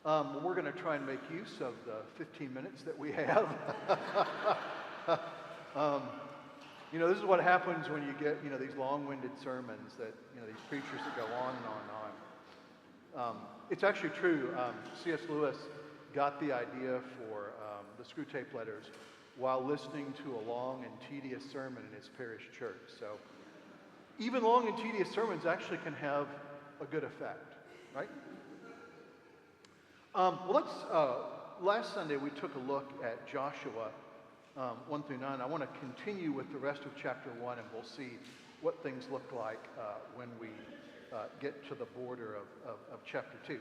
We're going to try and make use of the 15 minutes that we have. This is what happens when you get, these long-winded sermons that, these preachers that go on and on and on. It's actually true. C.S. Lewis got the idea for the Screw Tape Letters while listening to a long and tedious sermon in his parish church. So even long and tedious sermons actually can have a good effect, right? Last Sunday we took a look at Joshua 1 through 9. I want to continue with the rest of chapter 1, and we'll see what things look like when we get to the border of chapter 2.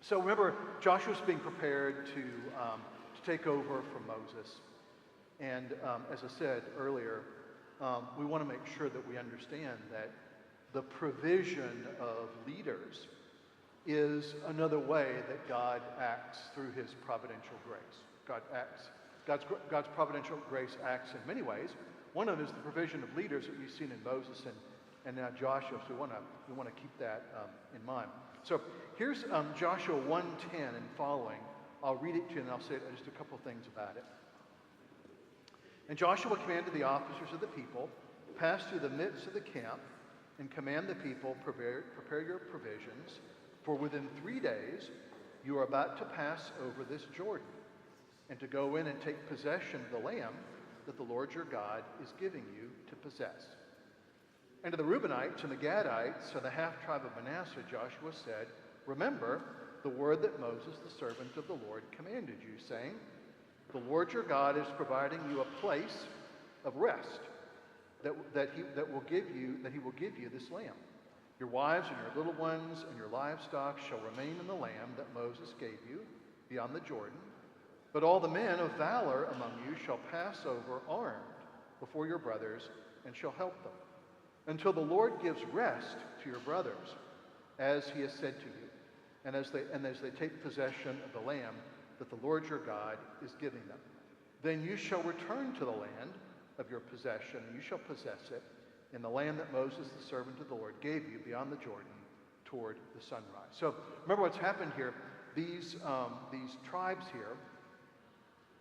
So remember, Joshua's being prepared to take over from Moses. And as I said earlier, we want to make sure that we understand that the provision of leaders is another way that God acts through his providential grace. God's providential grace acts in many ways. One of them is the provision of leaders that we've seen in Moses and now Joshua. So we want to keep that in mind. So here's Joshua 1:10 and following. I'll read it to you and I'll say just a couple things about it. And Joshua commanded the officers of the people, pass through the midst of the camp and command the people, prepare your provisions, for within 3 days you are about to pass over this Jordan, and to go in and take possession of the land that the Lord your God is giving you to possess. And to the Reubenites and the Gadites and the half-tribe of Manasseh, Joshua said, remember the word that Moses, the servant of the Lord, commanded you, saying, the Lord your God is providing you a place of rest, that he will give you this land. Your wives and your little ones and your livestock shall remain in the land that Moses gave you beyond the Jordan. But all the men of valor among you shall pass over armed before your brothers and shall help them, until the Lord gives rest to your brothers, as he has said to you, and as they take possession of the land that the Lord your God is giving them. Then you shall return to the land of your possession, and you shall possess it in the land that Moses, the servant of the Lord, gave you beyond the Jordan toward the sunrise. So remember what's happened here. These tribes here,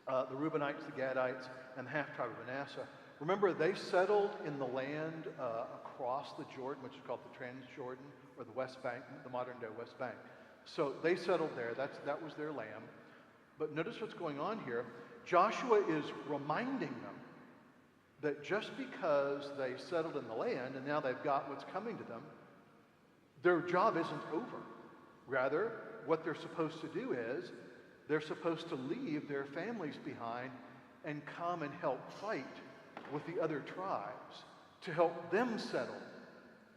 the Reubenites, the Gadites, and the half-tribe of Manasseh, remember they settled in the land across the Jordan, which is called the Transjordan, or the West Bank, the modern-day West Bank. So they settled there. That was their land. But notice what's going on here. Joshua is reminding them that just because they settled in the land and now they've got what's coming to them, their job isn't over. Rather, what they're supposed to do is they're supposed to leave their families behind and come and help fight with the other tribes to help them settle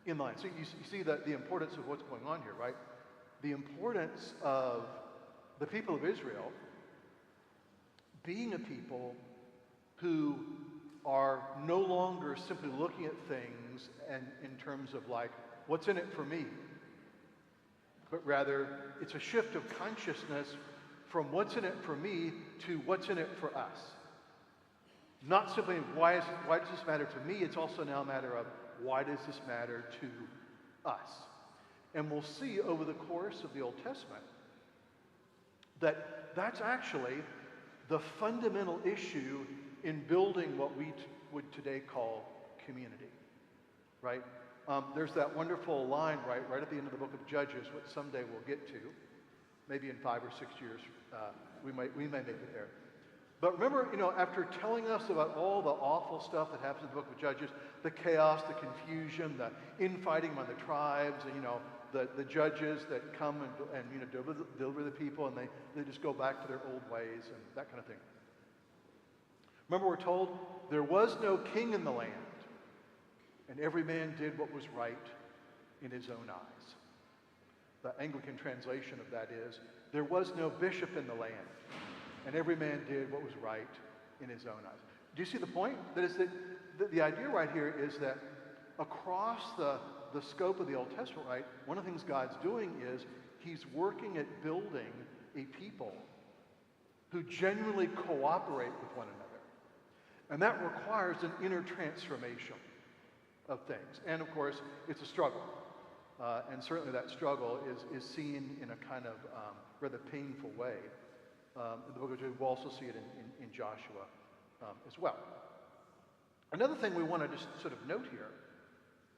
in the land. So you see the importance of what's going on here, right? The importance of the people of Israel being a people who are no longer simply looking at things and in terms of like, what's in it for me? But rather, it's a shift of consciousness from what's in it for me to what's in it for us. Not simply why does this matter to me, it's also now a matter of why does this matter to us? And we'll see over the course of the Old Testament that that's actually the fundamental issue in building what we would today call community, right? There's that wonderful line right at the end of the book of Judges, which someday we'll get to, maybe in 5 or 6 years, we may make it there. But remember, after telling us about all the awful stuff that happens in the book of Judges, the chaos, the confusion, the infighting among the tribes, and the judges that come and deliver the people, and they just go back to their old ways and that kind of thing. Remember, we're told there was no king in the land, and every man did what was right in his own eyes. The Anglican translation of that is, there was no bishop in the land, and every man did what was right in his own eyes. Do you see the point? That is that the idea right here is that across the scope of the Old Testament, right, one of the things God's doing is he's working at building a people who genuinely cooperate with one another. And that requires an inner transformation of things. And of course, it's a struggle. And certainly that struggle is seen in a kind of rather painful way. In the book of Joshua, we'll also see it in Joshua as well. Another thing we want to just sort of note here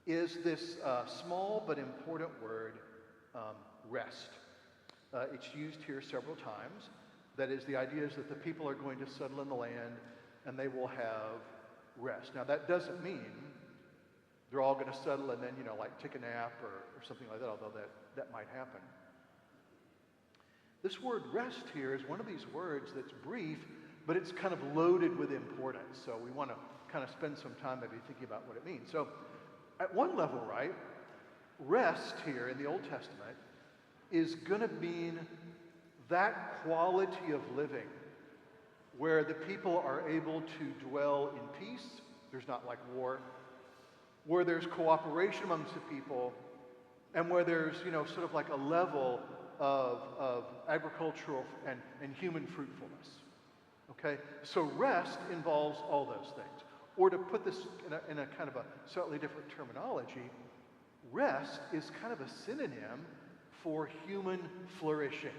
is this small but important word, rest. It's used here several times. That is, the idea is that the people are going to settle in the land and they will have rest. Now, that doesn't mean they're all going to settle and then, like take a nap or something like that, although that might happen. This word rest here is one of these words that's brief, but it's kind of loaded with importance. So we want to kind of spend some time maybe thinking about what it means. So at one level, right, rest here in the Old Testament is going to mean that quality of living where the people are able to dwell in peace. There's not like war. Where there's cooperation amongst the people, and where there's, sort of like a level of agricultural and human fruitfulness. Okay? So rest involves all those things. Or to put this in a kind of a slightly different terminology, rest is kind of a synonym for human flourishing.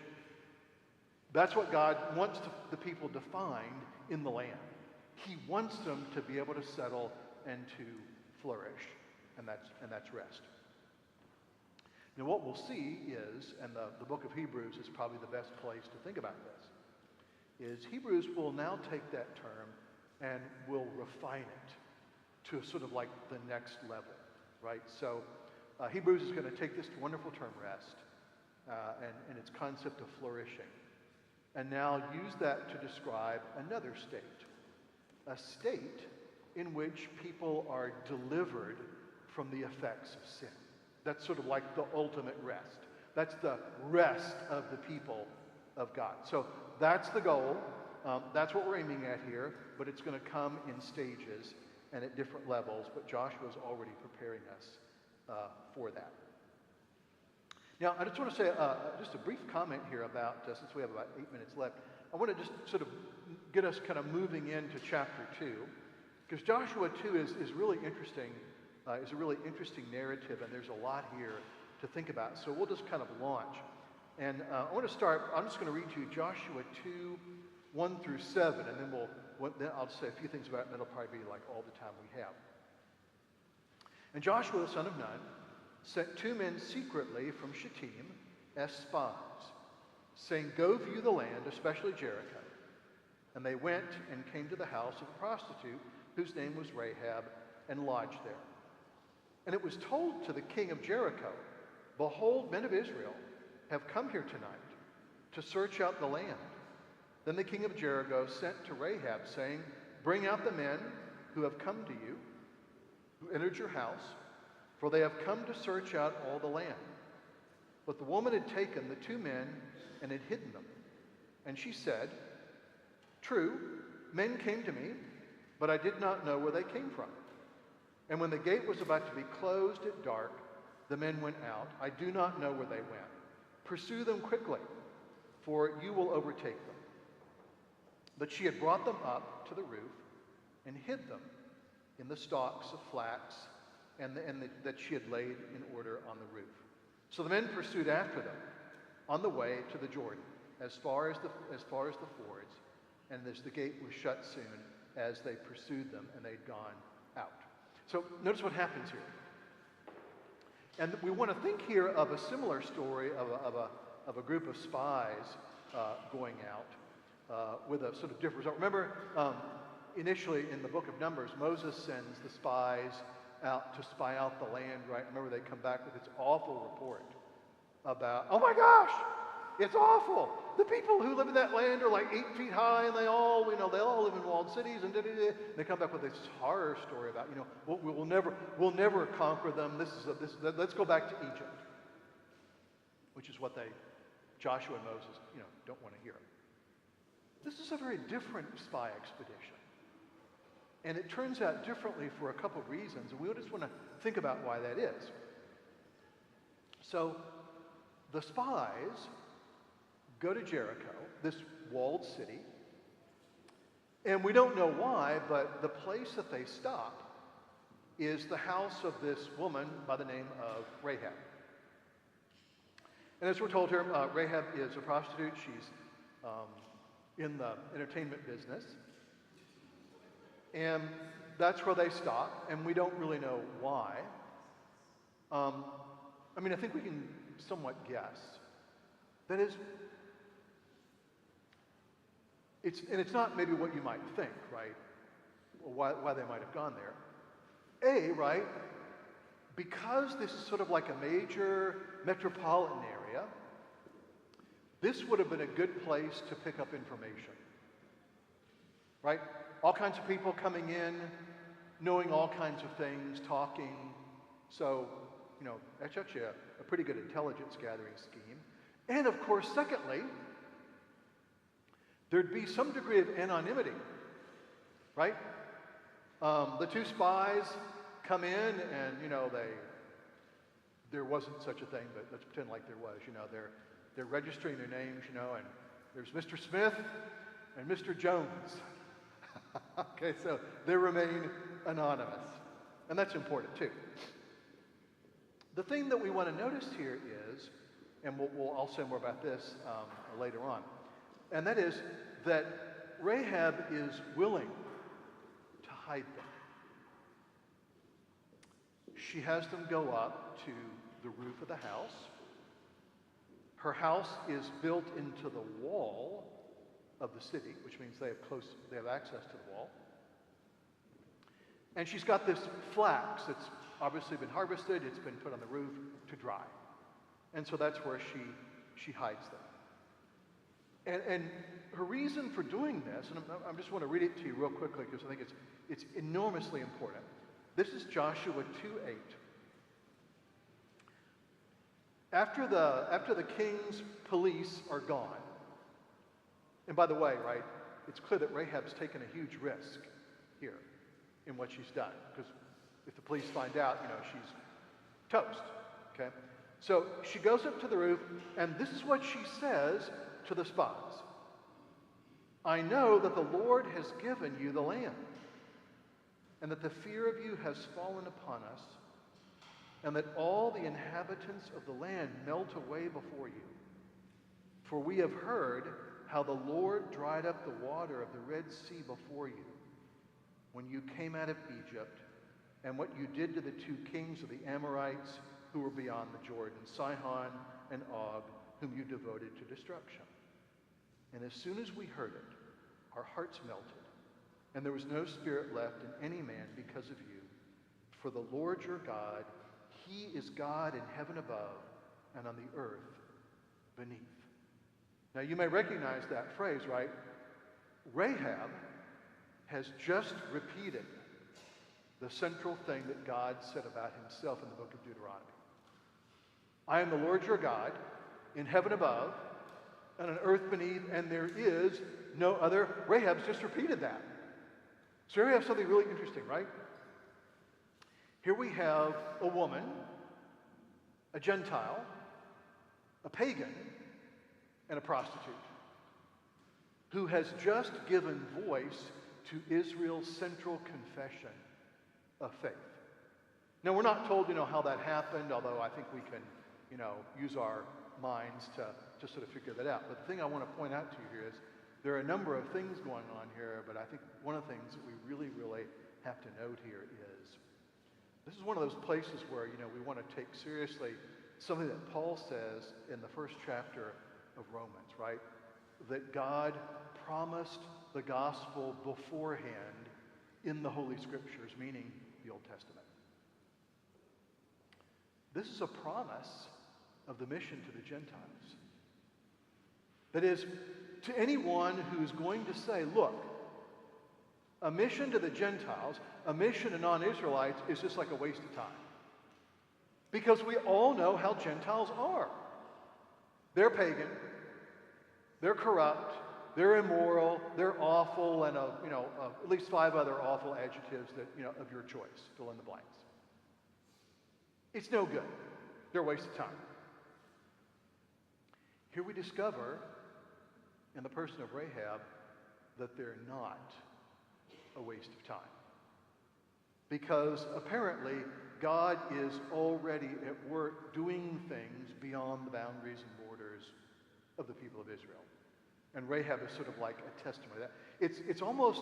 That's what God wants the people to find in the land. He wants them to be able to settle and to flourish, and that's rest. Now what we'll see is, and the book of Hebrews is probably the best place to think about this, is Hebrews will now take that term and will refine it to sort of like the next level, right? So Hebrews is going to take this wonderful term rest and its concept of flourishing, and now use that to describe another state, a state in which people are delivered from the effects of sin. That's sort of like the ultimate rest. That's the rest of the people of God. So that's the goal. That's what we're aiming at here, but it's going to come in stages and at different levels, but Joshua's already preparing us for that. Now, I just want to say just a brief comment here about, since we have about 8 minutes left, I want to just sort of get us kind of moving into chapter 2, because Joshua 2 is really interesting. It's a really interesting narrative, and there's a lot here to think about. So we'll just kind of launch. And I want to start, I'm just going to read to you Joshua 2, 1 through 7, and then I'll just say a few things about it, and that'll probably be like all the time we have. And Joshua, the son of Nun, sent 2 men secretly from Shittim as spies, saying, "Go view the land, especially Jericho." And they went and came to the house of a prostitute whose name was Rahab, and lodged there. And it was told to the king of Jericho, "Behold, men of Israel have come here tonight to search out the land." Then the king of Jericho sent to Rahab, saying, "Bring out the men who have come to you, who entered your house, for they have come to search out all the land." But the woman had taken the 2 men and had hidden them. And she said, "True, men came to me, but I did not know where they came from. And when the gate was about to be closed at dark, the men went out. I do not know where they went. Pursue them quickly, for you will overtake them." But she had brought them up to the roof and hid them in the stalks of flax that she had laid in order on the roof. So the men pursued after them on the way to the Jordan, as far as the fords, and as the gate was shut soon as they pursued them, and they'd gone out. So notice what happens here. And we want to think here of a similar story of a group of spies going out with a sort of different result. Remember, initially in the book of Numbers, Moses sends the spies out to spy out the land, right? Remember, they come back with this awful report about, "Oh my gosh, it's awful. The people who live in that land are like 8 feet high, and they all live in walled cities," and they come back with this horror story about, we'll never conquer them. Let's go back to Egypt, which is what Joshua and Moses, don't want to hear. This is a very different spy expedition. And it turns out differently for a couple of reasons, and we just want to think about why that is. So the spies go to Jericho, this walled city, and we don't know why, but the place that they stop is the house of this woman by the name of Rahab. And as we're told here, Rahab is a prostitute. She's in the entertainment business. And that's where they stop, and we don't really know why. I think we can somewhat guess. That is, it's not maybe what you might think, right? Or why they might have gone there. Right? Because this is sort of like a major metropolitan area, this would have been a good place to pick up information. Right? All kinds of people coming in, knowing all kinds of things, talking. So, that's actually a pretty good intelligence gathering scheme. And of course, secondly, there'd be some degree of anonymity, right? The two spies come in and, there wasn't such a thing, but let's pretend like there was. They're registering their names, and there's Mr. Smith and Mr. Jones. Okay, so they remain anonymous. And that's important too. The thing that we want to notice here is, and I'll say more about this later on, and that is that Rahab is willing to hide them. She has them go up to the roof of the house. Her house is built into the wall of the city, which means they have access to the wall. And she's got this flax that's obviously been harvested. It's been put on the roof to dry. And so that's where she hides them. And her reason for doing this, and I just want to read it to you real quickly because I think it's enormously important. This is Joshua 2:8. After the king's police are gone, and by the way, right, it's clear that Rahab's taken a huge risk here in what she's done, because if the police find out, she's toast, okay? So she goes up to the roof, and this is what she says to the spies. I know that the Lord has given you the land, and that the fear of you has fallen upon us, and that all the inhabitants of the land melt away before you. For we have heard how the Lord dried up the water of the Red Sea before you when you came out of Egypt, and what you did to the two kings of the Amorites who were beyond the Jordan, Sihon and Og, whom you devoted to destruction. And as soon as we heard it, our hearts melted, and there was no spirit left in any man because of you. For the Lord your God, he is God in heaven above and on the earth beneath. Now you may recognize that phrase, right? Rahab has just repeated the central thing that God said about himself in the book of Deuteronomy. I am the Lord your God in heaven above and on earth beneath, and there is no other. Rahab's just repeated that. So here we have something really interesting, right? Here we have a woman, a Gentile, a pagan, and a prostitute who has just given voice to Israel's central confession of faith. Now, we're not told, how that happened, although I think we can, use our minds to sort of figure that out. But the thing I want to point out to you here is there are a number of things going on here, but I think one of the things that we really, really have to note here is this is one of those places where, we want to take seriously something that Paul says in the first chapter of Romans, right? That God promised the gospel beforehand in the Holy Scriptures, meaning the Old Testament. This is a promise of the mission to the Gentiles. That is, to anyone who is going to say, look, a mission to the Gentiles, a mission to non-Israelites is just like a waste of time. Because we all know how Gentiles are. They're pagan, they're corrupt, they're immoral, they're awful, and at least 5 other awful adjectives that, of your choice, fill in the blanks. It's no good. They're a waste of time. Here we discover in the person of Rahab that they're not a waste of time. because apparently God is already at work doing things beyond the boundaries and borders of the people of Israel. And Rahab is sort of like a testimony of that. It's almost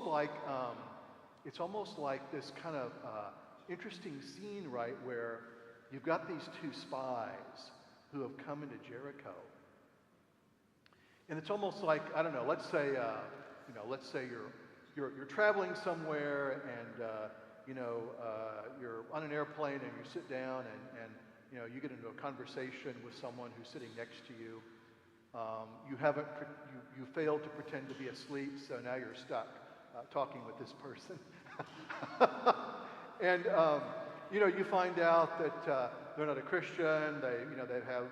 like this kind of interesting scene, right, where you've got these two spies who have come into Jericho, and it's almost like, I don't know. Let's say you're traveling somewhere, and you're on an airplane, and you sit down, and you get into a conversation with someone who's sitting next to you. You failed to pretend to be asleep, so now you're stuck talking with this person. And you find out that they're not a Christian. They have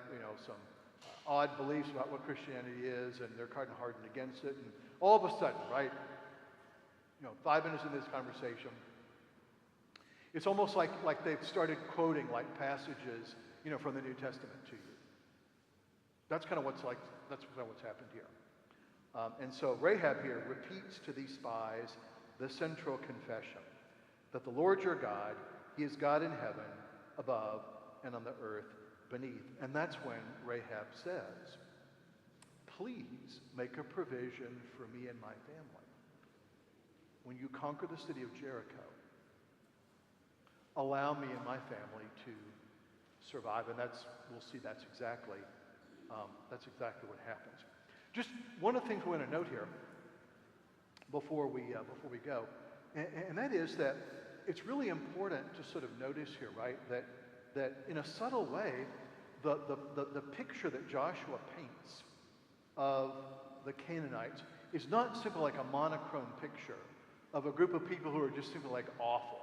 some odd beliefs about what Christianity is, and they're kind of hardened against it. And all of a sudden, right, 5 minutes in this conversation, it's almost like they've started quoting like passages, from the New Testament to you. That's kind of what's happened here. And so Rahab here repeats to these spies the central confession that the Lord your God, he is God in heaven above and on the earth beneath. And that's when Rahab says, please make a provision for me and my family. When you conquer the city of Jericho, allow me and my family to survive. And we'll see that's exactly what happens. Just one of the things we want to note here before we go, and that is that it's really important to sort of notice here, right, that in a subtle way, the picture that Joshua paints of the Canaanites is not simply like a monochrome picture of a group of people who are just simply like awful.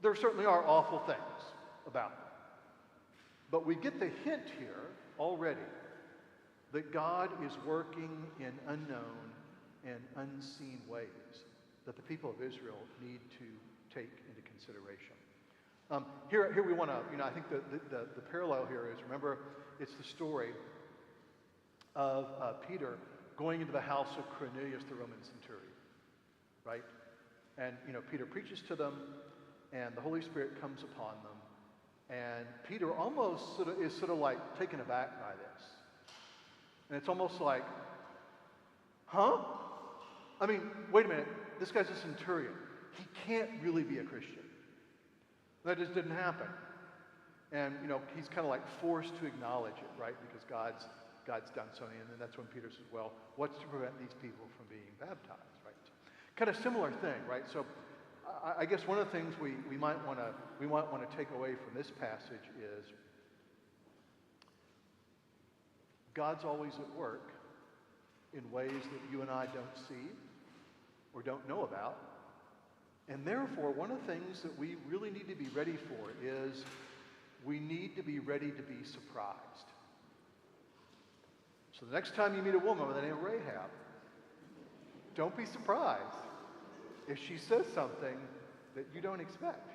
There certainly are awful things about them. But we get the hint here already that God is working in unknown and unseen ways that the people of Israel need to take into consideration. Here we want to, I think the parallel here is, remember, it's the story of Peter going into the house of Cornelius, the Roman centurion, right? And, Peter preaches to them, and the Holy Spirit comes upon them, and Peter almost is like taken aback by this. And it's almost like, huh? I mean, wait a minute, this guy's a centurion. He can't really be a Christian. That just didn't happen. And, he's kind of like forced to acknowledge it, right? Because God's done something. And then that's when Peter says, well, what's to prevent these people from being baptized, right? Kind of similar thing, right? So I guess one of the things we might want to take away from this passage is God's always at work in ways that you and I don't see or don't know about. And therefore, one of the things that we really need to be ready for is we need to be ready to be surprised. So the next time you meet a woman by the name of Rahab, don't be surprised if she says something that you don't expect.